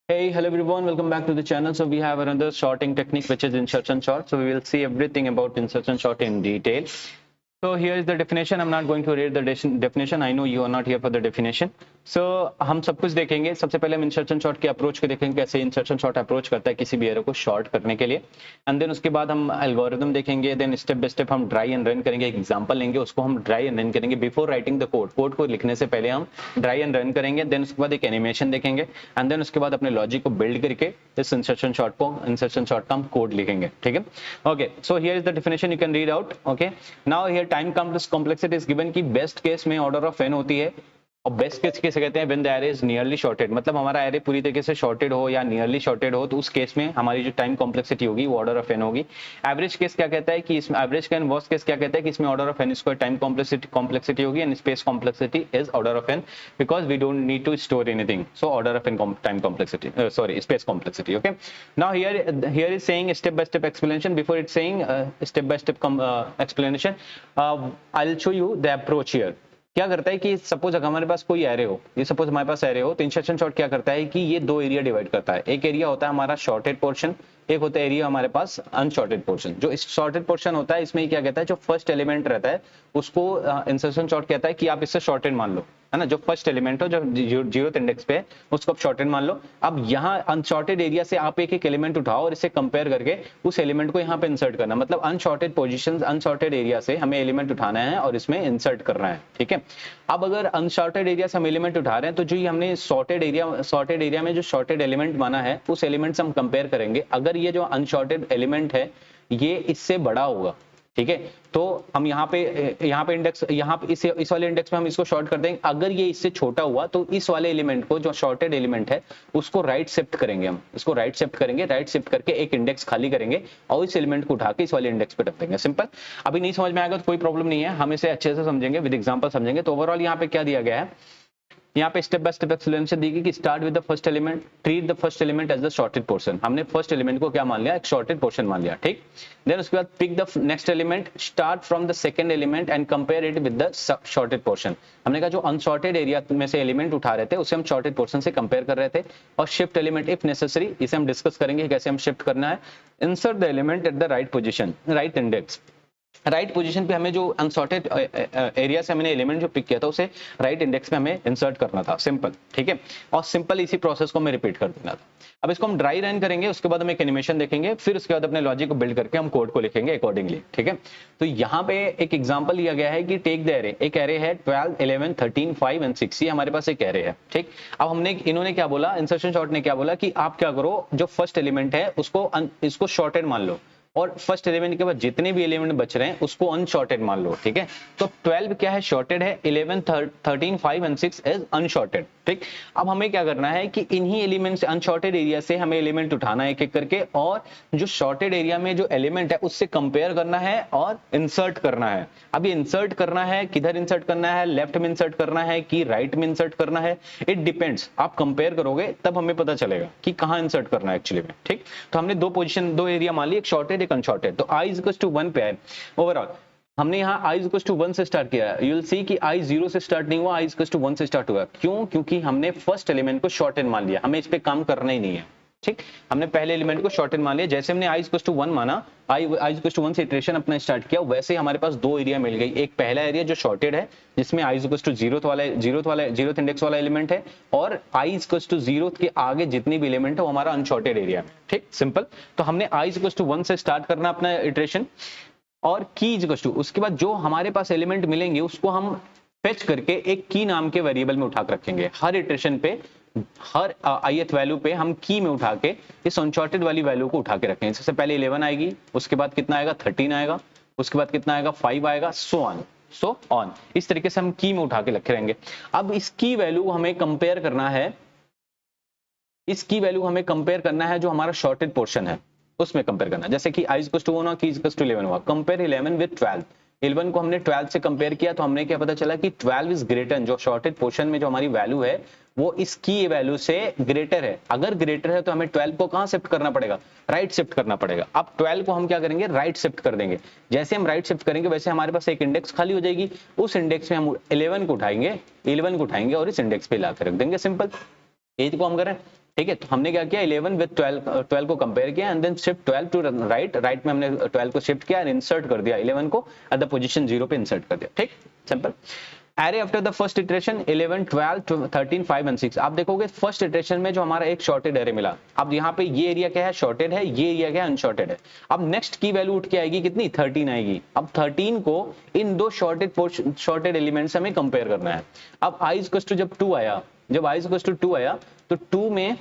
Hey, hello everyone, welcome back to the channel. So we have another sorting technique which is insertion sort. So we will see everything about insertion sort in detail. So here is the definition. I'm not going to read the definition. I know you are not here for the definition. So हम सब कुछ देखेंगे. सबसे पहले हम insertion short के approach को देखेंगे, कैसे इंसर्शन शॉर्ट अप्रोच करता है किसी भी एरर को शॉर्ट करने के लिए. एंड देन उसके बाद हम एल्गोरिथम देखेंगे. देन स्टेप बाय स्टेप हम ड्राई एंड रन करेंगे. एक एग्जांपल लेंगे, उसको हम ड्राई एंड रन करेंगे. बिफोर राइटिंग द कोड को लिखने से पहले हम ड्राई एंड रन करेंगे. देन उसके बाद एक एनिमेशन देखेंगे एंड देन उसके बाद अपने लॉजिक को बिल्ड करके इस इंसर्शन शॉर्ट का हम कोड लिखेंगे. ठीक है. Okay, so here is the definition, you can read out. Okay, now here time complexity is given की बेस्ट केस में ऑर्डर ऑफ n होती है और बेस्ट केस कैसे कहते हैं, when the array is nearly shorted. मतलब हमारा एरे पूरी तरीके से शॉर्टेड हो या नियरली शॉर्टेड हो, तो उस केस में हमारी जो टाइम कॉम्प्लेक्सिटी होगी वो ऑर्डर ऑफ n होगी. एवरेज केस क्या कहता है कि इसमें एवरेज का, वर्स्ट केस क्या कहता है कि इसमें order of n square time complexity होगी and space complexity is order of n because we don't need to store anything. So order of n time complexity, sorry, space complexity. Okay, now here is saying step by step explanation. Before it saying step by step explanation, I will show you the approach here. क्या करता है कि suppose अगर हमारे पास कोई array हो, ये suppose हमारे पास एरे हो, तो इंसर्शन शॉर्ट क्या करता है कि ये दो एरिया डिवाइड करता है. एक एरिया होता है हमारा शॉर्टेड पोर्शन, एक होता है एरिया हमारे पास अनशॉर्टेड पोर्शन. जो इस शॉर्टेड पोर्शन होता है इसमें क्या कहता है, जो फर्स्ट एलिमेंट रहता है उसको इंसर्शन शॉर्ट कहता है कि आप इससे शॉर्टेड मान लो, है ना. जो फर्स्ट एलिमेंट हो, जो जीरो इंडेक्स पे है, उसको आप शॉर्टेड मान लो. अब यहाँ अनशॉर्टेड एरिया से आप एक एक एलिमेंट उठाओ और इससे कंपेयर करके उस एलिमेंट को यहाँ पे इंसर्ट करना. मतलब अनशॉर्टेड पोजीशंस, अनशॉर्टेड एरिया से हमें एलिमेंट उठाना है और इसमें इंसर्ट करना है. ठीक है. अब अगर अनशॉर्टेड एरिया से हम एलिमेंट उठा रहे हैं, तो जो ये हमने सॉर्टेड एरिया में जो शॉर्टेड एलिमेंट माना है, उस एलिमेंट से हम कंपेयर करेंगे. अगर ये जो अनशॉर्टेड एलिमेंट है ये इससे बड़ा होगा, ठीक है, तो हम यहाँ पे इंडेक्स, यहाँ पे इस वाले इंडेक्स में हम इसको शॉर्ट कर देंगे. अगर ये इससे छोटा हुआ तो इस वाले एलिमेंट को, जो शॉर्टेड एलिमेंट है, उसको राइट शिफ्ट करेंगे. हम इसको राइट शिफ्ट करेंगे, राइट शिफ्ट करके एक इंडेक्स खाली करेंगे और इस एलिमेंट को उठा के इस वाले इंडेक्स पे रख देंगे. सिंपल. अभी नहीं समझ में आएगा तो कोई प्रॉब्लम नहीं है, हम इसे अच्छे से समझेंगे, विद एग्जांपल समझेंगे. तो ओवरऑल यहाँ पे क्या दिया गया है, यहाँ पे स्टेप बाय स्टेप एक्सप्लेनेशन दी गई कि start with the first element, treat the first element as the sorted portion. हमने फर्स्ट एलिमेंट को क्या मान लिया, एक शॉर्टेड पोर्शन मान लिया. ठीक. देन उसके बाद pick the next element, start from the second element and compare it with the sorted portion. हमने कहा जो अनशॉर्टेड एरिया में से एलिमेंट उठा रहे थे उसे हम शॉर्टेड पोर्शन से कंपेयर कर रहे थे. और शिफ्ट एलिमेंट इफ नेसेसरी, इसे हम डिस्कस करेंगे कैसे हम शिफ्ट करना है. Insert the element at the right position, right index. Right position पे हमें जो अनसॉर्टेड एरिया से हमने एलिमेंट जो पिक किया था उसे राइट इंडेक्स में हमें इंसर्ट करना था. सिंपल. ठीक है. और सिंपल इसी प्रोसेस को हमें रिपीट कर देना था. अब इसको हम ड्राई रन करेंगे, उसके बाद हम एक एनिमेशन देखेंगे, फिर उसके बाद अपने लॉजिक को बिल्ड करके हम कोड को लिखेंगे अकॉर्डिंगली. ठीक है. तो यहाँ पे एक एग्जांपल लिया गया है कि टेक द एरे. एक एरे है 12, 11, 13, 5 एंड 6. ये हमारे पास एक एरे है. ठीक. अब इन्होंने क्या बोला, इंसर्शन शॉर्ट ने क्या बोला कि आप क्या करो, जो फर्स्ट एलिमेंट है इसको शॉर्टेड मान लो और फर्स्ट एलिमेंट के बाद जितने भी एलिमेंट बच रहे हैं उसको अनशॉर्टेड मान लो. ठीक है. तो 12 क्या है, शॉर्टेड है. 11, 13, 5 एंड 6 इज अनशॉर्टेड. ठीक. अब हमें क्या करना है कि इन्हीं एलिमेंट से, अनशॉर्टेड एरिया से हमें एलिमेंट उठाना है एक एक करके और जो शॉर्टेड एरिया में जो एलिमेंट है उससे कंपेयर करना है और इंसर्ट करना है. अब ये इंसर्ट करना है, किधर इंसर्ट करना है, लेफ्ट में इंसर्ट करना है कि राइट में इंसर्ट करना है, इट डिपेंड्स. आप कंपेयर करोगे तब हमें पता चलेगा कि कहां इंसर्ट करना है एक्चुअली में. ठीक. तो हमने दो एरिया मान ली, एक शॉर्टेड एक अनशॉर्टेड. तो i इज इक्वल टू 1 पे है. ओवरऑल हमने यहाँ i इज इक्वल टू 1 से स्टार्ट किया है. यू विल सी कि i 0 से स्टार्ट नहीं हुआ, i इज इक्वल टू 1 से स्टार्ट हुआ. क्यों? क्योंकि हमने फर्स्ट एलिमेंट को शॉर्टेड मान लिया, हमें इस पे काम करना ही नहीं है. ठीक. हमने पहले एलिमेंट को शॉर्टेड मान लिया. जैसे हमने i इज इक्वल टू 1 माना, i इज इक्वल टू 1 से इटरेशन अपना स्टार्ट किया, वैसे हमारे पास दो एरिया मिल गई. एक पहला एरिया जो शॉर्टेड है जिसमें i is equal to 0th index वाला एलिमेंट है और i is equal to 0th के आगे जितनी भी एलिमेंट है वो हमारा अनशॉर्टेड एरिया है. ठीक. सिंपल. तो हमने i इज इक्वल टू 1 से स्टार्ट करना अपना इटरेशन और की इज इक्वल टू, उसके बाद जो हमारे पास एलिमेंट मिलेंगे उसको हम फेच करके एक की नाम के वेरिएबल में उठा कर रखेंगे. हर इटरेशन पे, हर ith वैल्यू पे हम की में उठा के इस अनशॉर्टेड वाली वैल्यू को उठा के रखेंगे. सबसे पहले 11 आएगी, उसके बाद कितना आएगा, 13 आएगा, उसके बाद कितना आएगा, 5 आएगा, सो ऑन. इस तरीके से हम की में उठा के रखे रहेंगे. अब इसकी वैल्यू हमें कंपेयर करना है, इसकी वैल्यू हमें कंपेयर करना है जो हमारा शॉर्टेड पोर्शन है उसमें कंपेयर करना है. जैसे कि i इज इक्वल टू 1 और की इज इक्वल टू 11 हुआ. Compare 11 with 12. 11 को हमने 12 से कंपेयर किया तो हमने क्या पता चला कि 12 इज ग्रेटर, जो शॉर्टेड पोर्शन में जो हमारी वैल्यू है वो इसकी वैल्यू से ग्रेटर है. अगर ग्रेटर है तो हमें 12 को कहां शिफ्ट करना पड़ेगा, राइट शिफ्ट करना पड़ेगा. अब 12 को हम क्या करेंगे, राइट शिफ्ट कर देंगे. जैसे हम राइट शिफ्ट करेंगे वैसे हमारे पास एक इंडेक्स खाली हो जाएगी. उस इंडेक्स में हम 11 को उठाएंगे और इस इंडेक्स पे ला कर रख देंगे. सिंपल. यही को हम करें. ठीक है। तो हमने क्या किया, 11 विद 12 को कंपेयर किया and then shift 12 to right में हमने 12 को शिफ्ट किया एंड इंसर्ट कर दिया 11 को एट द पोजीशन 0 पे इंसर्ट कर दिया। ठीक, simple. Array after the first iteration 11 12 13 5 and 6। आप देखोगे फर्स्ट इटरेशन में जो हमारा एक शॉर्टेड एरे मिला, अब यहाँ पे ये एरिया क्या है, शॉर्टेड है, ये एरिया क्या है, अनशॉर्टेड है। अब नेक्स्ट की वैल्यू उठ के आएगी कितनी, 13 आएगी। अब 13 को इन दो शॉर्टेड एलिमेंट से हमें कंपेयर करना है। अब i इक्वल टू जब 2 आया, जब i इक्वल टू 2 आया तो 2 में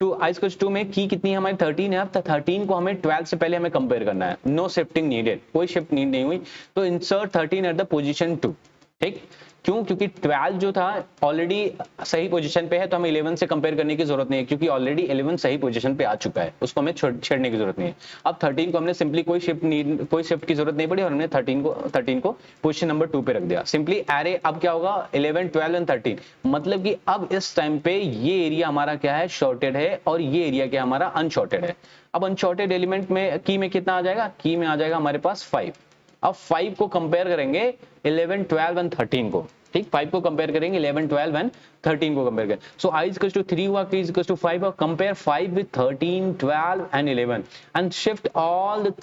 i इक्वल टू में की कितनी है हमारी 13 है। अब 13 को हमें 12 से पहले हमें कंपेयर करना है। नो शिफ्टिंग नीडेड, कोई शिफ्ट नीड नहीं हुई। तो इंसर्ट 13 एट द पोजीशन 2। ठीक, क्यों, क्योंकि 12 जो था ऑलरेडी सही पोजीशन पे है, तो हमें 11 से कंपेयर करने की जरूरत नहीं है, क्योंकि ऑलरेडी 11 सही पोजीशन पे आ चुका है, उसको हमें छेड़ने की जरूरत नहीं है। अब 13 को हमने सिंपली कोई शिफ्ट की जरूरत नहीं पड़ी और हमने 13 को पोजीशन नंबर 2 पे रख दिया। सिंपली एरे अब क्या होगा, 11 12 एंड 13, मतलब कि अब इस टाइम पे ये एरिया हमारा क्या है, शॉर्टेड है, और ये एरिया क्या हमारा अनशॉर्टेड है। अब अनशॉर्टेड एलिमेंट में की में कितना आ जाएगा, की में आ जाएगा हमारे पास 5। अब 5 को कंपेयर करेंगे 11 12 एंड 13 को। ठीक, 5 को कंपेयर करेंगे 11 12 एंड 13 को कंपेयर करें। सो i इक्वल टू 3 हुआ, k इक्वल टू 5 और compare 5 with 13 12 and 11 and shift all the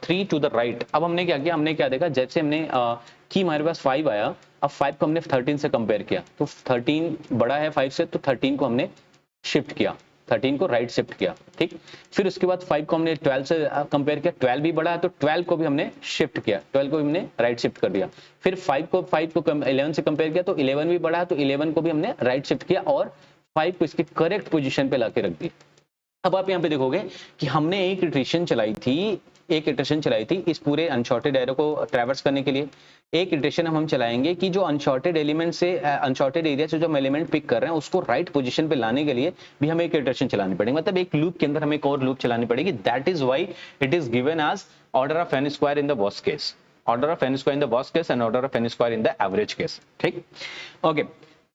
3 to the right. अब हमने क्या किया, हमने क्या देखा, जैसे हमने की हमारे पास 5 आया, अब 5 को हमने 13 से कंपेयर किया, तो 13 बड़ा है 5 से, तो 13 को हमने शिफ्ट किया, 13 को राइट शिफ्ट किया। ठीक, फिर उसके बाद 5 को हमने 12 से कंपेयर किया, 12 भी बड़ा है, तो 12 को भी हमने शिफ्ट किया, 12 को भी हमने राइट शिफ्ट कर दिया। फिर 5 को 11 से कंपेयर किया, तो 11 भी बड़ा है, तो 11 को भी हमने राइट शिफ्ट किया और 5 को इसकी करेक्ट पोजीशन पे लाके रख दी। अब आप यहाँ पे देखोगे कि हमने एक इटरेशन चलाई थी इस पूरे अनशॉर्टेड एरो को ट्रैवर्स करने के लिए। एक इटरेशन हम चलाएंगे कि जो अनशॉर्टेड एलिमेंट से अनशॉर्टेड एरिया से जो हम एलिमेंट पिक कर रहे हैं उसको राइट पोजीशन पे लाने के लिए भी हमें एक इटरेशन चलानी पड़ेगी, मतलब एक लूप के अंदर हमें एक और लूप चलानी पड़ेगी। That is why it is given as order of n square in the worst case, order of n square in the worst case and order of n square in the average case. ठीक, okay.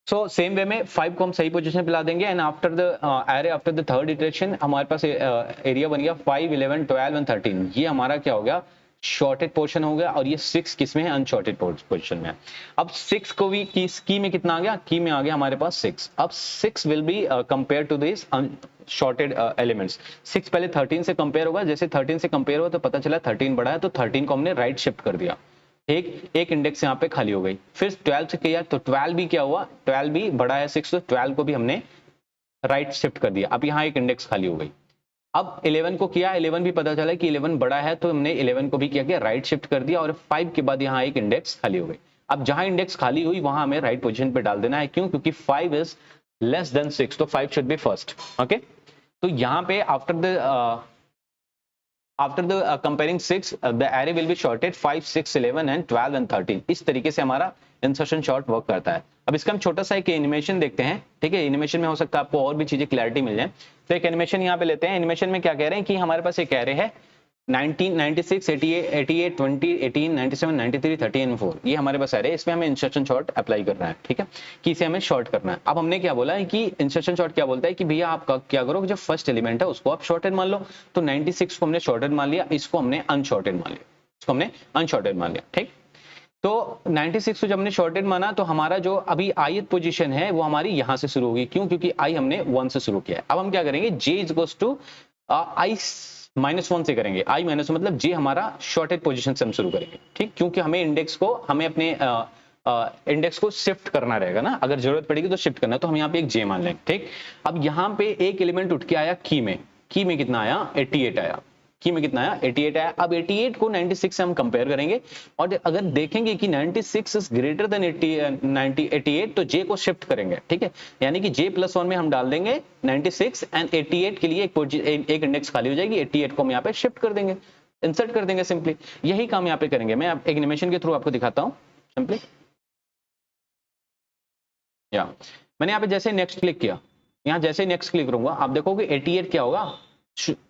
So same way में 5 को हम सही position पे ला देंगे and after the array after the third iteration हमारे पास एरिया बन गया 5 11 12 एंड 13। ये हमारा क्या हो गया, शॉर्टेड पोर्शन हो गया, और ये 6 किसमें है, अनशॉर्टेड पोजीशन में है। अब 6 को भी की में कितना आ गया, की में आ गया हमारे पास 6। अब 6 will be compare to this sorted elements. 6 पहले 13 से कंपेयर होगा, जैसे 13 से कंपेयर हुआ तो पता चला 13 बड़ा है, तो 13 को हमने राइट शिफ्ट कर दिया। एक इंडेक्स यहाँ पे खाली हो गई। फिर 12 से किया तो 12 भी क्या हुआ, 12 भी बड़ा है 6, तो 12 को भी हमने राइट शिफ्ट कर दिया। अब यहाँ एक इंडेक्स खाली हो गई। अब 11 को किया, 11 भी पता चला कि 11 बड़ा है, तो हमने 11 को भी क्या किया, राइट शिफ्ट कर दिया, और 5 के बाद यहाँ एक इंडेक्स खाली हो गई। अब जहां इंडेक्स खाली हुई वहां हमें राइट पोजीशन पे डाल देना है। क्यों, क्योंकि 5 इज लेस देन 6, तो 5 शुड बी फर्स्ट। ओके, तो यहाँ पे after the comparing 6 the array will be shorted 5 6 11 and 12 and 13। इस तरीके से हमारा इंसर्शन शॉर्ट वर्क करता है। अब इसका हम छोटा सा एक एनिमेशन देखते हैं। ठीक है, एनिमेशन में हो सकता है आपको और भी चीजें क्लैरिटी मिल जाए। तो एक एनिमेशन यहाँ पे लेते हैं। एनिमेशन में क्या कह रहे हैं कि हमारे पास एक एरे है 19 96 88 20 18 97 93 30 एंड 4। ये हमारे पास एरे है, इसमें हमें इंसर्शन शॉर्ट अप्लाई करना है। ठीक है, कि इसे हमें शॉर्ट करना है। अब हमने क्या बोला है कि इंसर्शन शॉर्ट क्या बोलता है कि भैया आप क्या करो, जो फर्स्ट एलिमेंट है उसको आप शॉर्टेड मान लो। तो 96 को हमने शॉर्टेड मान लिया, इसको हमने अनशॉर्टेड मान लिया, इसको हमने अनशॉर्टेड मान लिया। ठीक, तो 96 को जब हमने शॉर्टेड माना तो हमारा जो अभी ith पोजीशन है वो हमारी यहां से शुरू होगी। क्यों, क्योंकि i हमने 1 से शुरू किया है। अब हम क्या करेंगे, j इक्वल्स टू i -1 से करेंगे। i माइनस मतलब j हमारा शॉर्टेड पोजीशन से हम शुरू करेंगे। ठीक, क्योंकि हमें अपने इंडेक्स को शिफ्ट करना रहेगा ना, अगर जरूरत पड़ेगी तो शिफ्ट करना है, तो हम यहाँ पे एक j मान लेंगे। ठीक, अब यहाँ पे एक एलिमेंट उठ के आया की में कितना आया, 88 आया। की में कितना आया, 88 आया। अब 88 को 96 से हम कंपेयर करेंगे, और अगर देखेंगे कि 96 इज ग्रेटर देन 88 तो j को शिफ्ट करेंगे। ठीक है, यानी कि j+1 में हम डाल देंगे 96 एंड 88 के लिए एक इंडेक्स खाली हो जाएगी। 88 को हम यहाँ पे शिफ्ट कर देंगे, इंसर्ट कर देंगे। सिंपली यही काम यहाँ पे करेंगे। मैं एक एनिमेशन के थ्रू आपको दिखाता हूँ। सिंपली मैंने यहाँ पे जैसे नेक्स्ट क्लिक किया, यहाँ जैसे नेक्स्ट क्लिक करूंगा, आप देखोगे 88 क्या होगा,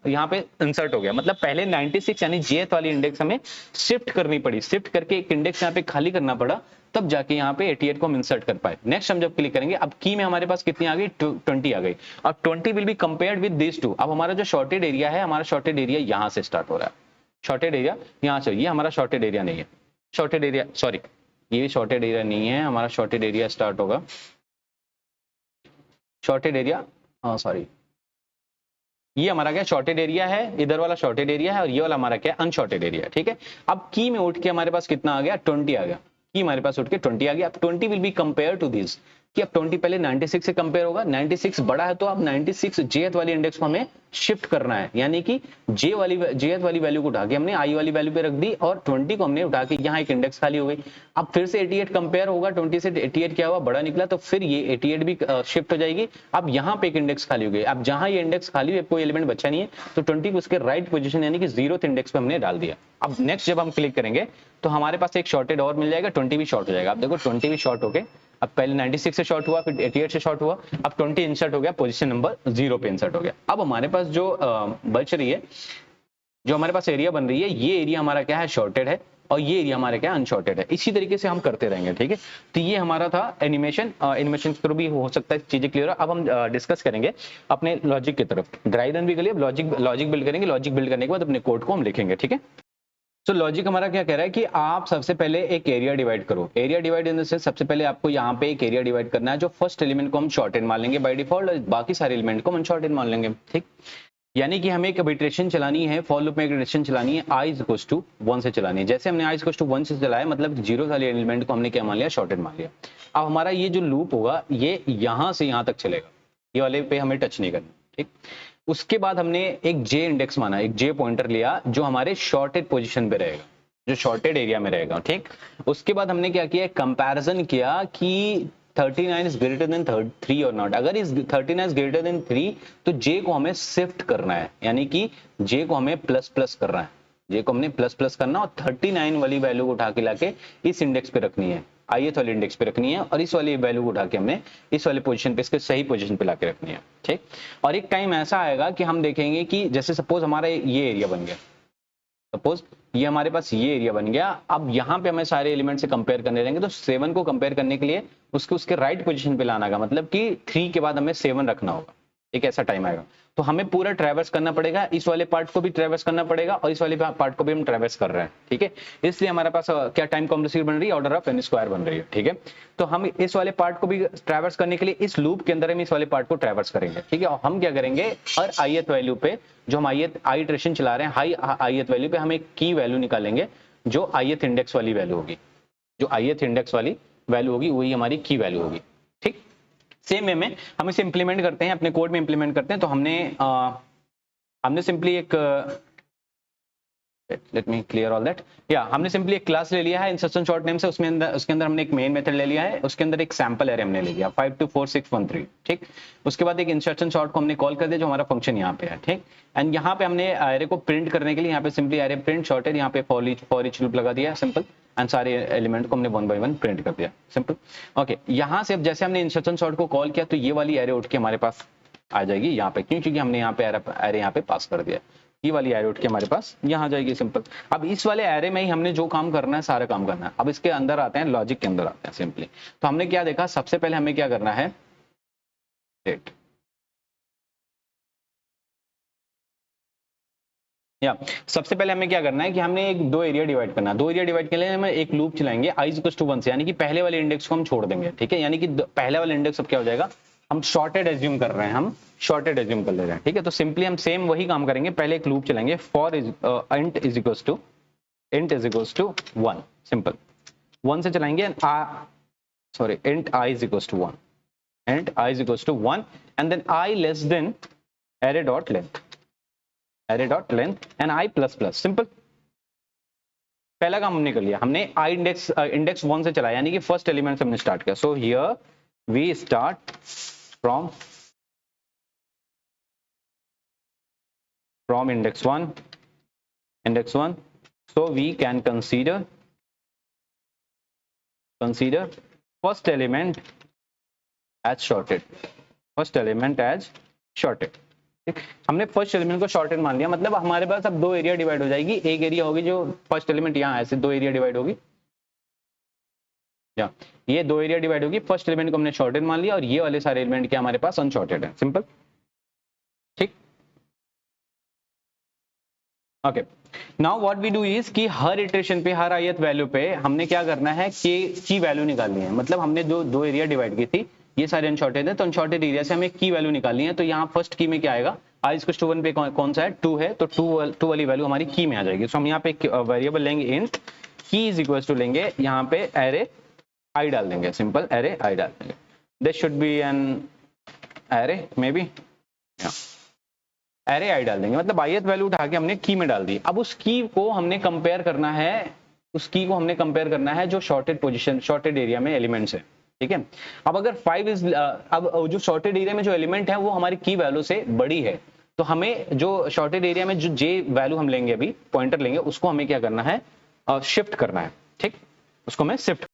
यहाँ पे इंसर्ट हो गया। मतलब पहले 96 यानी jth वाली इंडेक्स हमें शिफ्ट करनी पड़ी, शिफ्ट करके एक इंडेक्स यहाँ पे खाली करना पड़ा, तब जाके यहाँ पे 88 को हम इंसर्ट कर पाए। नेक्स्ट हम जब क्लिक करेंगे, अब की में हमारे पास कितनी आ गई, 20 आ गई। अब 20 will be compared with this two. अब हमारा जो शॉर्टेड एरिया है, हमारा शॉर्टेड एरिया यहाँ से स्टार्ट हो रहा है, शॉर्टेड एरिया यहाँ से। ये हमारा शॉर्टेड एरिया नहीं है, शॉर्टेड एरिया, सॉरी ये शॉर्टेड एरिया नहीं है, हमारा शॉर्टेड एरिया स्टार्ट होगा, शॉर्टेड एरिया सॉरी, ये हमारा क्या शॉर्टेड एरिया है, इधर वाला शॉर्टेड एरिया है और ये वाला हमारा क्या अनशॉर्टेड एरिया है, ठीक है। अब की में उठ के हमारे पास कितना आ गया, 20 आ गया, की हमारे पास उठ के 20 आ गया। अब 20 will be compare to this, कि अब 20 पहले 96 से कंपेयर होगा, 96 बड़ा है तो अब 96 जेथ वाली इंडेक्स को हमें शिफ्ट करना है, यानी कि जेथ वाली वैल्यू को उठा के हमने आई वाली वैल्यू पे रख दी और 20 को हमने उठा के यहाँ एक इंडेक्स खाली हो गई। अब फिर से 88 कंपेयर होगा, 20 से 88 क्या हुआ, बड़ा निकला, तो फिर ये 88 भी शिफ्ट हो जाएगी। अब यहाँ पे एक इंडेक्स खाली हो गई, अब जहां ये इंडेक्स खाली हुई कोई एलिमेंट बचा नहीं है, तो 20 को उसके राइट पोजीशन यानी कि 0th इंडेक्स पे हमने डाल दिया। अब नेक्स्ट जब हम क्लिक करेंगे तो हमारे पास एक शॉर्टेड और मिल जाएगा, 20 भी शॉर्ट हो जाएगा। अब देखो 20 भी शॉर्ट हो गए, अब पहले 96 से शॉर्ट हुआ, फिर 88 से शॉर्ट हुआ, अब 20 इंसर्ट हो गया, पोजीशन नंबर 0 पे इंसर्ट हो गया। अब हमारे पास जो बच रही है, जो हमारे पास एरिया बन रही है, ये एरिया हमारा क्या है, शॉर्टेड है, और ये एरिया हमारे क्या अनशॉर्टेड है। इसी तरीके से हम करते रहेंगे, ठीक है। तो ये हमारा था एनिमेशन, एनिमेशन के थ्रू भी हो सकता है चीजें क्लियर। अब हम डिस्कस करेंगे अपने लॉजिक की तरफ, ड्राई रन भी करिए, लॉजिक बिल्ड करेंगे, लॉजिक बिल्ड करने के बाद अपने कोड को हम लिखेंगे, ठीक है। तो लॉजिक हमारा क्या कह रहा है कि आप सबसे पहले एक एरिया डिवाइड करो, area divide in the sense सबसे पहले आपको यहाँ पे एक एरिया डिवाइड करना है, जो फर्स्ट एलिमेंट को हम शॉर्टेड मान लेंगे बाय डिफॉल्ट, और बाकी सारे एलिमेंट को हम अनशॉर्टेड मान लेंगे, ठीक। यानी कि हमें एक इटरेशन चलानी है, फॉर लूप में एक इटरेशन चलानी है, i = 1 से चलानी है। जैसे हमने i = 1 से चलाया, मतलब 0 वाले एलिमेंट को हमने क्या मान लिया, शॉर्टेड मान लिया। अब हमारा ये जो लूप होगा ये यहाँ से यहाँ तक चलेगा, ये वाले पे हमें टच नहीं करना, ठीक। उसके बाद हमने एक j इंडेक्स माना, एक j पॉइंटर लिया जो हमारे शॉर्टेड पोजीशन पे रहेगा, जो शॉर्टेड एरिया में रहेगा, ठीक। उसके बाद हमने क्या किया, कंपैरिजन किया कि 39 इज ग्रेटर देन 3 और नॉट। अगर इस 39 इज ग्रेटर देन 3 तो j को हमें शिफ्ट करना है, यानी कि j को हमें प्लस प्लस करना है, j को हमने प्लस प्लस करना और 39 वाली वैल्यू को उठा के लाके इस इंडेक्स पे रखनी है, ith वाले इंडेक्स पे रखनी है, और इस वाली वैल्यू को उठा के हमने इस वाले पोजीशन पे, इसके सही पोजीशन पे लाके रखनी है, ठीक। और एक टाइम ऐसा आएगा कि हम देखेंगे कि जैसे सपोज हमारा ये एरिया बन गया, सपोज ये हमारे पास ये एरिया बन गया। अब यहाँ पे हमें सारे एलिमेंट से कंपेयर करने रहेंगे, तो 7 को कंपेयर करने के लिए उसके राइट पोजीशन पे लाना होगा, मतलब कि 3 के बाद हमें 7 रखना होगा, एक ऐसा टाइम आएगा। तो हमें पूरा ट्रैवर्स करना पड़ेगा, इस वाले पार्ट को भी ट्रैवर्स करना पड़ेगा और इस वाले पार्ट को भी हम ट्रैवर्स कर रहे हैं, ठीक है। इसलिए हमारे पास क्या टाइम कॉम्प्लेक्सिटी बन रही है, ऑर्डर ऑफ n² बन रही है, ठीक है। तो हम इस वाले पार्ट को भी ट्रैवर्स करने के लिए इस लूप के अंदर हम इस वाले पार्ट को ट्रैवर्स करेंगे, ठीक है। और हम क्या करेंगे, हर ith वैल्यू पे जो हम आई इटरेशन चला रहे हैं, हाई ith वैल्यू पे हम एक की वैल्यू निकालेंगे, जो ith इंडेक्स वाली वैल्यू होगी, जो ith इंडेक्स वाली वैल्यू होगी वही हमारी की वैल्यू होगी, ठीक। सेम वे में हम इसे इंप्लीमेंट करते हैं, अपने कोड में इंप्लीमेंट करते हैं। तो हमने सिंपली एक let me clear all that, या हमने सिंपली एक क्लास ले लिया है इंसर्शन शॉर्ट नेम से, उसके अंदर हमने एक मेन मेथड ले लिया है, उसके अंदर एक सैंपल एरे हमने ले लिया 524613, ठीक। उसके बाद एक इंसर्शन शॉर्ट को हमने कॉल कर दिया, जो हमारा फंक्शन यहाँ पे है, ठीक। एंड यहाँ पे हमने एरे को प्रिंट करने के लिए यहाँ पे सिंपली एरे प्रिंट शॉर्टेड, यहाँ पे फॉर ईच लूप लगा दिया, सिंपल, एंड सारे एलिमेंट को हमने 1 बाय 1 प्रिंट कर दिया, सिंपल। ओके, यहाँ से अब जैसे हमने इंसर्शन शॉर्ट को कॉल किया तो ये वाली एरे उठ के हमारे पास आ जाएगी यहाँ पे, क्यों, क्योंकि हमने यहाँ पे एरे यहाँ पे पास कर दिया, ये वाली एरे उठ के हमारे पास यहाँ आ जाएगी, सिंपल। अब इस वाले एरे में ही हमने जो काम करना है सारा काम करना है। अब इसके अंदर आते हैं, लॉजिक के अंदर आते हैं सिंपली। तो हमने क्या देखा, सबसे पहले हमें क्या करना है, या सबसे पहले हमें क्या करना है कि हमने एक दो एरिया डिवाइड करना है। दो एरिया डिवाइड के लिए हमें एक लूप चलाएंगे i = 1 से, यानी कि पहले वाले इंडेक्स को हम छोड़ देंगे, ठीक है। यानी कि पहले वाला इंडेक्स अब क्या हो जाएगा, हम शॉर्टेड एज्यूम कर रहे हैं, हम शॉर्टेड एज्यूम कर ले रहे हैं, ठीक है। तो सिंपली हम सेम वही काम करेंगे, पहले एक लूप चलाएंगे फॉर int = 1, सिंपल 1 से चलाएंगे, int i = 1, int i = 1, and then i less than array.length and i plus plus, simple. पहला काम हमने कर लिया, हमने i इंडेक्स 1 से चला, यानी कि फर्स्ट एलिमेंट से हमने स्टार्ट किया। So here we start from index 1, so we can consider first element as shorted, ठीक। हमने फर्स्ट एलिमेंट को शॉर्टेड मान लिया, मतलब हमारे पास अब दो एरिया डिवाइड हो जाएगी। एक एरिया होगी जो फर्स्ट एलिमेंट यहाँ ऐसे दो एरिया डिवाइड होगी, या ये दो एरिया डिवाइड होगी, फर्स्ट एलिमेंट को हमने शॉर्टेड मान लिया और ये वाले सारे एलिमेंट क्या हमारे पास अनशॉर्टेड है, सिंपल, ठीक। Okay, now what we do is कि हर इटरेशन पे, हर ith वैल्यू पे हमने क्या करना है कि की वैल्यू निकालनी है। मतलब हमने दो एरिया डिवाइड की थी, ये सारे अनशॉर्टेड है, तो अनशॉर्टेड एरिया से हमें की वैल्यू निकालनी है। तो यहाँ फर्स्ट की में क्या आएगा, i इक्वल टू 1 पे कौन सा है 2 है, तो 2 वाली वैल्यू हमारी की में आ जाएगी। सो हम यहाँ पे वेरिएबल लेंगे इंट की इज इक्वल टू लेंगे यहाँ पे एरे आई डाल देंगे, सिंपल एरे आई डाल देंगे। This should be an array may be array आई डाल देंगे, मतलब ith वैल्यू उठा के हमने की में डाल दी। अब उस की को हमने कंपेयर करना है, उस की को हमने कंपेयर करना है जो शॉर्टेड पोजीशन शॉर्टेड एरिया में एलिमेंट्स है, ठीक है। अब अगर 5 इज अब जो शॉर्टेड एरिया में जो एलिमेंट है वो हमारी की वैल्यू से बड़ी है, तो हमें जो शॉर्टेड एरिया में जो जे वैल्यू हम लेंगे अभी पॉइंटर लेंगे उसको हमें क्या करना है, शिफ्ट करना है, ठीक, उसको हमें शिफ्ट।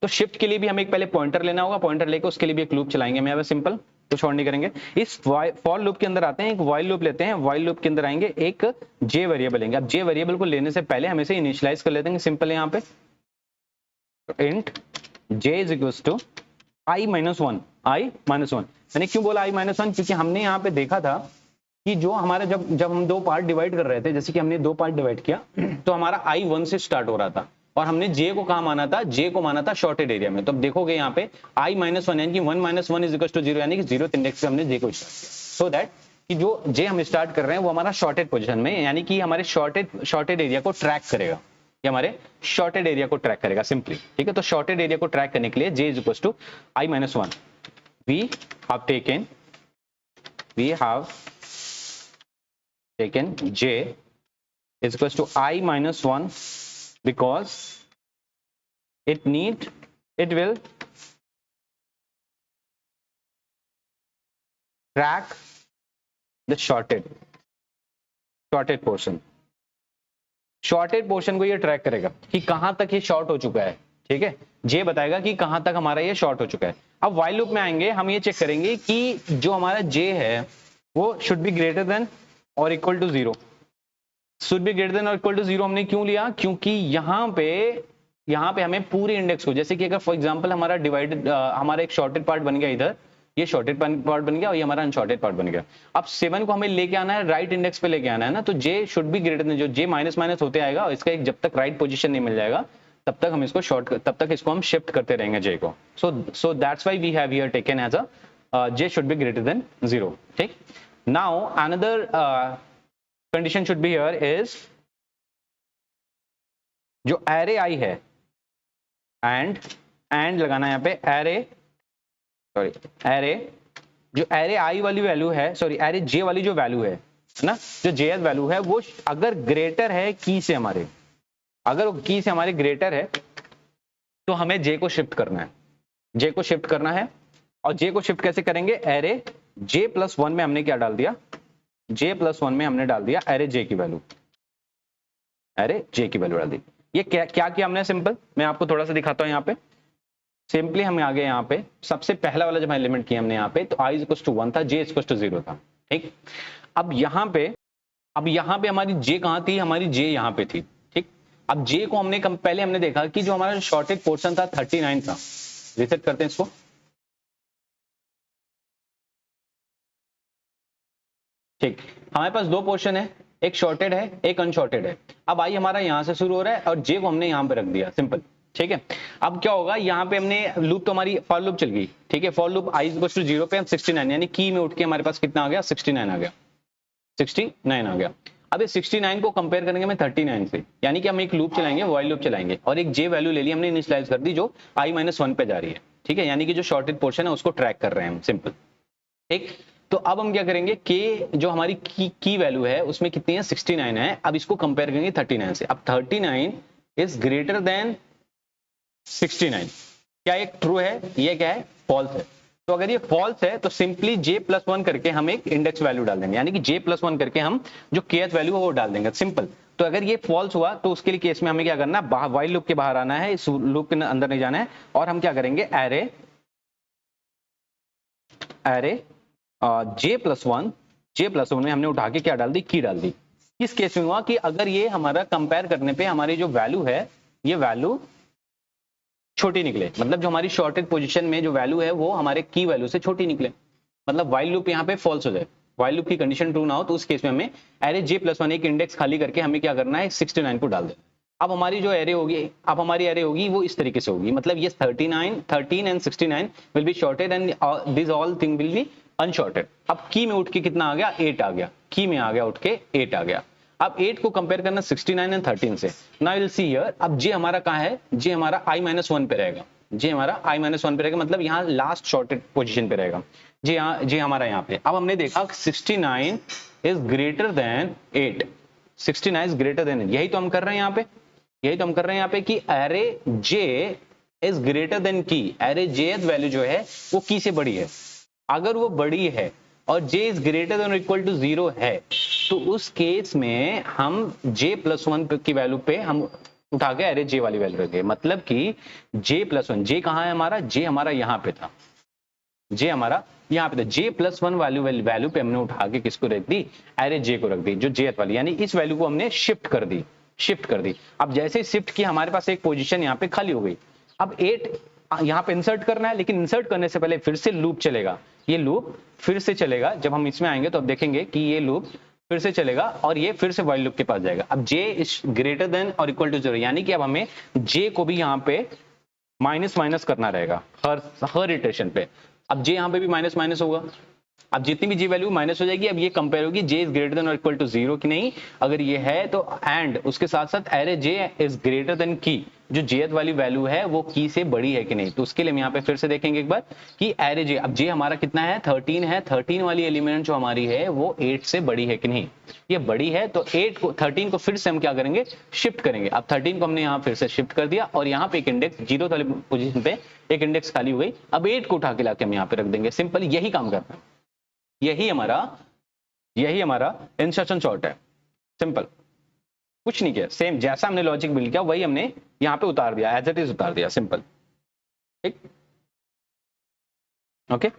तो शिफ्ट के लिए भी हमें एक पहले पॉइंटर लेना होगा, पॉइंटर लेके उसके लिए भी एक लूप चलाएंगे, मैं सिंपल तो छोड़ नहीं करेंगे। इस फॉर लूप के अंदर आते हैं, एक वाइल लूप लेते हैं, वाइल लूप के अंदर आएंगे एक जे वेरिएबल लेंगे। अब जे वेरिएबल को लेने से पहले हम इसे इनिशियलाइज कर लेते हैं, सिंपल यहाँ पे int j is equal to i minus one, मैंने क्यों बोला i माइनस वन, क्योंकि हमने यहाँ पे देखा था कि जो हमारा जब हम दो पार्ट डिवाइड कर रहे थे, जैसे कि हमने दो पार्ट डिवाइड किया तो हमारा i 1 से स्टार्ट हो रहा था और हमने j को कहाँ माना था, j को माना था शॉर्टेड एरिया में। तो अब देखोगे यहाँ पे i माइनस वन यानी कि 1 minus one is equal to 0 यानी कि 0th इंडेक्स पे हमने j को स्टार्ट किया, सो दैट कि जो j हम स्टार्ट कर रहे हैं वो हमारा शॉर्टेड पोजीशन में, यानी कि हमारे शॉर्टेड एरिया को ट्रैक करेगा, ये हमारे शॉर्टेड एरिया को ट्रैक करेगा सिंपली, ठीक है। तो शॉर्टेड एरिया को ट्रैक करने के लिए j is equal to i minus one, we have taken j is equals to i minus 1 because it will track the shorted portion। Shorted portion को ये ट्रैक करेगा कि कहां तक ये शॉर्ट हो चुका है, ठीक है। जे बताएगा कि कहां तक हमारा ये शॉर्ट हो चुका है। अब व्हाइल लूप में आएंगे, हम ये चेक करेंगे कि जो हमारा जे है वो शुड बी ग्रेटर देन और equal to 0, should be greater than और इक्वल टू 0 हमने क्यों लिया, क्योंकि यहाँ पे हमें पूरे इंडेक्स को, जैसे कि अगर फॉर एग्जांपल हमारा डिवाइडेड हमारा एक शॉर्टेड पार्ट बन गया, इधर ये शॉर्टेड पार्ट बन गया और ये हमारा अनशॉर्टेड पार्ट बन गया। अब 7 को हमें लेके आना है, राइट इंडेक्स पे लेके आना है ना, तो जे शुड बी ग्रेटर देन, जो जे माइनस माइनस होते आएगा और इसका एक जब तक राइट पोजीशन नहीं मिल जाएगा तब तक हम इसको तब तक इसको हम शिफ्ट करते रहेंगे जे को। So that's why we have here taken as a j should be greater than 0, ठीक। Now another condition should be here is जो एरे आई है एंड लगाना है यहाँ पे एरे जो एरे आई वाली वैल्यू है, सॉरी एरे जे वाली जो वैल्यू है ना, जो जेएस वैल्यू है वो अगर ग्रेटर है की से हमारे, अगर वो की से हमारे ग्रेटर है तो हमें जे को शिफ्ट करना है, जे को शिफ्ट करना है। और जे को शिफ्ट कैसे करेंगे, एरे जे प्लस वन में हमने क्या डाल दिया, जे प्लस वन में हमने डाल दिया एरे जे की वैल्यू, एरे जे की वैल्यू डाल दी। ये क्या किया हमने, सिंपल मैं आपको थोड़ा सा दिखाता हूं। यहाँ पे सिंपली हम आ गए, यहाँ पे सबसे पहला वाला जब एलिमेंट किया हमने यहाँ पे, तो i इक्वल टू 1 था, j इक्वल टू 0 था, ठीक। अब यहाँ पे हमारी j कहाँ थी, हमारी j यहाँ पे थी, ठीक। अब j को हमने पहले हमने देखा कि जो हमारा शॉर्टेड पोर्शन था 39 था, रिसेट करते हैं इसको, ठीक। हमारे पास दो पोर्शन है, एक शॉर्टेड है एक अनशॉर्टेड है। अब i हमारा यहाँ से शुरू हो रहा है और j को हमने यहाँ पे रख दिया, सिंपल, ठीक है। अब क्या होगा, यहाँ पे हमने लूप, तो हमारी फॉर लूप चल गई, ठीक है। For loop i equal to 0 पे हम 69 यानी की में उठ के हमारे पास कितना आ गया, 69 आ गया, 69 आ गया। अब ये 69 को कंपेयर करेंगे हमें 39 से, यानी कि हम एक लूप चलाएंगे, व्हाइल लूप चलाएंगे और एक जे वैल्यू ले ली हमने, इनिशियलाइज कर दी जो i माइनस वन पे जा रही है, ठीक है। यानी कि जो शॉर्टेड पोर्शन है उसको ट्रैक कर रहे हैं हम, सिंपल, ठीक। तो अब हम क्या करेंगे कि जो हमारी की वैल्यू है उसमें कितनी है, 69 है। अब इसको कंपेयर करेंगे 39 से। अब 39 इज ग्रेटर देन 69, क्या एक ट्रू है, ये क्या है, फॉल्स है। तो अगर ये फॉल्स है तो सिंपली j प्लस वन करके हम एक इंडेक्स वैल्यू डाल देंगे, यानी कि j प्लस वन करके हम जो kth वैल्यू है वो डाल देंगे, सिंपल। तो अगर ये फॉल्स हुआ तो उसके लिए केस में हमें क्या करना है, व्हाइल लूप के बाहर आना है, इस लूप के अंदर नहीं जाना है, और हम क्या करेंगे, एरे j प्लस वन में हमने उठा के क्या डाल दी, की डाल दी। किस केस में हुआ कि अगर ये हमारा कंपेयर करने पे हमारी जो वैल्यू है ये वैल्यू छोटी निकले, मतलब जो हमारी शॉर्टेड पोजीशन में जो वैल्यू है वो हमारे की वैल्यू से छोटी निकले, मतलब व्हाइल लूप यहाँ पे फॉल्स हो जाए, व्हाइल लूप की कंडीशन ट्रू ना हो, तो उस केस में हमें एरे j प्लस वन एक इंडेक्स खाली करके हमें क्या करना है, 69 को डाल देना। अब हमारी जो एरे होगी, अब हमारी एरे होगी वो इस तरीके से होगी, मतलब ये 13 and 69 will be sorted and this all thing will be unsorted. अब की में उठ के कितना आ गया, 8 आ गया, की में आ गया उठ के 8 आ गया। अब 8 को कंपेयर करना 69 एंड 13 से। नाउ विल सी हियर, अब जे हमारा कहाँ है, जे हमारा i-1 पे रहेगा, जे हमारा i-1 पे रहेगा, मतलब यहाँ लास्ट शॉर्टेड पोजीशन पे रहेगा। जे हमारा यहाँ पे, अब हमने देखा 69 is greater then 8, 69 is greater then, यही तो हम कर रहे हैं यहाँ पे, यही तो हम कर रहे हैं यहाँ पे कि array J is greater than की, एरे जे वैल्यू जो है वो की से बड़ी है। अगर वो बड़ी है और j is greater than equal to 0 है, तो उस केस में हम j+1 की वैल्यू पे हम उठा के एरे j वाली वैल्यू रखेंगे। मतलब कि j+1, j कहाँ है हमारा, j हमारा यहाँ पे था, j हमारा यहाँ पे था, j+1 वैल्यू पे हमने उठा के किसको रख दी, एरे j को रख दी, जो jth वाली, यानी इस वैल्यू को हमने शिफ्ट कर दी, शिफ्ट कर दी। अब जैसे शिफ्ट किया हमारे पास एक पोजीशन यहाँ पे खाली हो गई। अब 8 यहाँ पे इंसर्ट करना है, लेकिन इंसर्ट करने से पहले फिर से लूप चलेगा, ये लूप फिर से चलेगा। जब हम इसमें आएंगे तो अब देखेंगे कि ये लूप फिर से चलेगा और ये फिर से व्हाइल लूप के पास जाएगा। अब j इज ग्रेटर देन और इक्वल टू 0, यानी कि अब हमें j को भी यहाँ पे माइनस माइनस करना रहेगा हर इटरेशन पे। अब j यहाँ पे भी माइनस माइनस होगा, अब जितनी भी जी वैल्यू माइनस हो जाएगी। अब ये कंपेयर होगी j इज ग्रेटर देन और इक्वल टू 0 की नहीं, अगर ये है तो एंड उसके साथ साथ array j is greater than की, जो jth वाली वैल्यू है वो की से बड़ी है कि नहीं। तो उसके लिए हम यहाँ पे फिर से देखेंगे एक बार कि एरे j, अब j हमारा कितना है, 13 है, 13 वाली एलिमेंट जो हमारी है वो 8 से बड़ी है कि नहीं। ये बड़ी है तो 13 को फिर से हम क्या करेंगे, शिफ्ट करेंगे। अब 13 को हमने यहाँ फिर से शिफ्ट कर दिया और यहाँ पे एक इंडेक्स 0 वाली पोजीशन पे एक इंडेक्स खाली हो गई। अब 8 को उठा के लाके हम यहाँ पे रख देंगे। सिंपल यही काम करना है, यही हमारा इंसर्शन शॉर्ट है। सिंपल, कुछ नहीं किया, सेम जैसा हमने लॉजिक बिल्ड किया वही हमने यहां पे उतार दिया, एज इट इज उतार दिया, सिंपल। ठीक, ओके।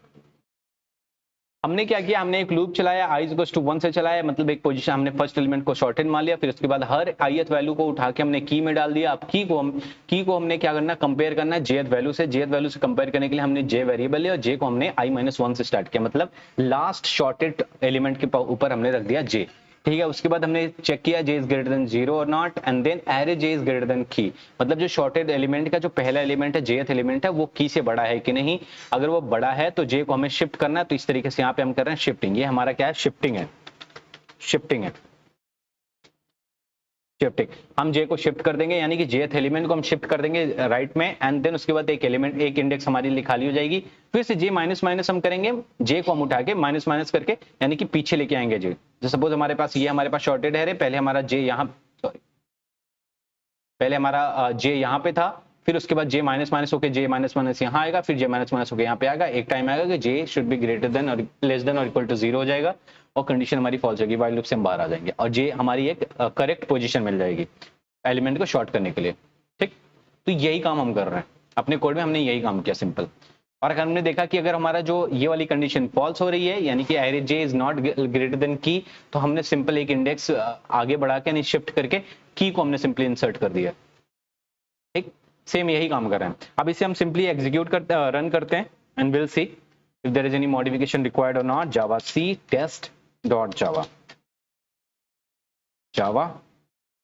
हमने क्या किया, हमने एक लूप चलाया, i इक्वल्स टू 1 से चलाया, मतलब एक पोजीशन हमने फर्स्ट एलिमेंट को शॉर्टेड मान लिया, फिर उसके बाद हर ith वैल्यू को उठा के हमने की में डाल दिया। अब की को हमने क्या करना, कंपेयर करना है jth वैल्यू से। jth वैल्यू से कंपेयर करने के लिए हमने j वेरिएबल लिया और j को हमने i-1 से स्टार्ट किया, मतलब लास्ट शॉर्टेड एलिमेंट के ऊपर हमने रख दिया j। ठीक है, उसके बाद हमने चेक किया j इज ग्रेटर देन 0 और not, and then array j is greater than की, मतलब जो शॉर्टेड एलिमेंट का जो पहला एलिमेंट है, jth एलिमेंट है, वो की से बड़ा है कि नहीं। अगर वो बड़ा है तो j को हमें शिफ्ट करना है, तो इस तरीके से यहाँ पे हम कर रहे हैं शिफ्टिंग। ये हमारा क्या है, शिफ्टिंग है, शिफ्टिंग है, शिफ्टिंग। हम j को शिफ्ट कर देंगे, यानी कि jth एलिमेंट को हम शिफ्ट कर देंगे राइट में, एंड देन उसके बाद एक एलिमेंट, एक इंडेक्स हमारी लिए खाली हो जाएगी। फिर से j माइनस माइनस हम करेंगे, j को हम उठा के माइनस माइनस करके यानी कि पीछे लेके आएंगे j। जो सपोज हमारे पास ये हमारे पास शॉर्टेड है, पहले हमारा j यहाँ, सॉरी, पहले हमारा j यहाँ पे था, फिर उसके बाद j माइनस माइनस होकर j माइनस माइनस यहाँ आएगा, फिर j माइनस माइनस होकर यहाँ पे आएगा। एक टाइम आएगा कि j should be greater than और लेस देन और इक्वल टू 0 हो जाएगा और कंडीशन हमारी फॉल्स होगी, व्हाइल लूप से हम बाहर आ जाएंगे और j हमारी एक करेक्ट पोजीशन मिल जाएगी एलिमेंट को शॉर्ट करने के लिए। ठीक, तो यही काम हम कर रहे हैं अपने कोड में, हमने यही काम किया, सिंपल। और अगर हमने देखा कि अगर हमारा जो ये वाली कंडीशन फॉल्स हो रही है, यानी कि array j is not greater than की, तो हमने सिंपल एक इंडेक्स आगे बढ़ा के, यानी शिफ्ट करके की को हमने सिंपली इंसर्ट कर दिया। ठीक, सेम यही काम कर रहे हैं। अब इसे हम सिंपली एग्जीक्यूट करते, रन करते हैं, and will see if there is any modification required और not. Javac test dot Java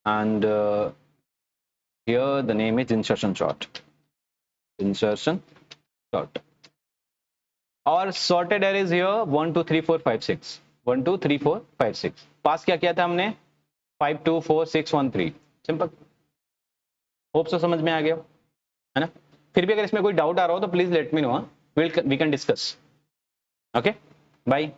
and here the name is insertion sort, और sorted array is here 1 2 3 4 5 6, 1 2 3 4 5 6। पास क्या किया था हमने, 5 2 4 6 1 3, सिंपल। होप सो समझ में आ गया है ना। फिर भी अगर इसमें कोई डाउट आ रहा हो तो please let me know, we can discuss. Okay, bye.